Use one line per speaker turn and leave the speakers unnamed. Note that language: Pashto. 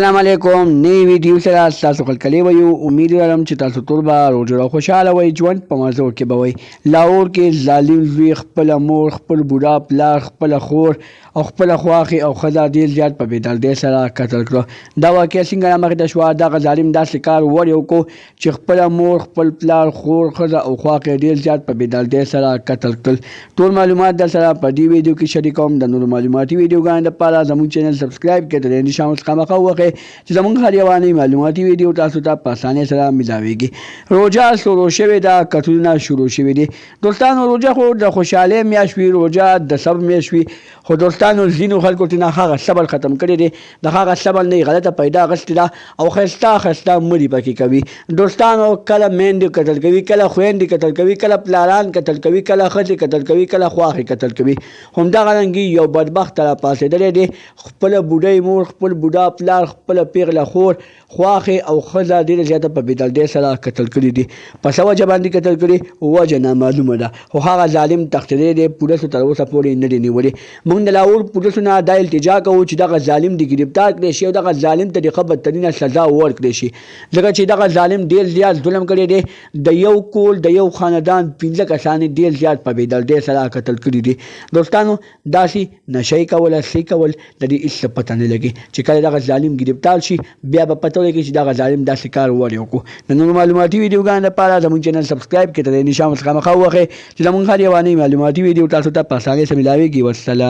السلام علیکم نوی ویډیو سره تاسو خلکلی ویو امید لرم چې تاسو ټول به روجر او خوشحاله وئ ژوند په مزو کې به وئ لاهور کې ظالم زوی خپله مور خپل بوډا پلار خپله خور او خپله خواښې او ښځه ډېر زیات په بېدردۍ سره قتل کړه دا واقعه څنګه رامخته شوه دغه ظالم داسې کار ولې وکړو چې خپله مور خپل پلار خور ښځه او خواښې ډېر زیات په بېدردۍ سره قتل کړل ټول معلومات در سره په دې ویډیو کې شریکوم د نورو معلوماتي ویډیوګانو لپاره زموږ چینل سبسکرایب کړئ د نشان اوس خامخا ووهئ چې زموږ هر یوه معلوماتي ویډیو تاسو ته په اسانۍ سره ملاویږي روژه شروع شوې ده کتلونه شروع شوي دي دوستانو روژه خو د خوشحالۍ میاشت وي روژه د صبر میاشت وي خو دوستانو ځینو خلکو ته نه هغه صبر ختم کړی دی د هغه صبر نه یې غلطه پیدا اخیستې ده او ښایسته مړي پکې کوي دوستانو کله میندې قتل کوي کله خویندې قتل کوي کله پلاران قتل کوي کله ښځې قتل کوي کله خواښې قتل کوي همدغه رنګې یو بدبخته راپاڅېدلی دی خپله بوډۍ مور خپل بوډا پلار خپله پیغله خور خواښې او ښځه ډېره زیاته په بېدردۍ سره قتل کړي دي په څه وجه باندې قتل کړي وجه نامعلومه ده خو هغه ظالم تښتېدلی دی پولیسو تر اوسه پورې نه دی نیولي موږ د لاهور پولیسو نه دا التجا کوو چې دغه ظالم دې ګرفتار کړی شي او دغه ظالم ته د ښه بدترینه سزا ورکړی شي ځکه چې دغه ظالم ډېر زیات ظلم کړی دی د یو کور د یو خاندان 15 کسان ډېر زیات په بېدردۍ سره قتل کړي دي دوستانو داسې نشئ کول څه کول د دې هېڅ پته نه لګي چې کله دغه ظالم ګرفتار شي بیا به پته ولګي چې دغه ظالم داسې کار ولې وکړو د نورو معلوماتي ویډیوګانو لپاره زموږ چینل سبسکرایب کړئ د نشان اوس خامخا ووهئ چې زموږ هر یوه معلوماتي ویډیو تاسو ته په اسانۍ سره ملاویږي والسلام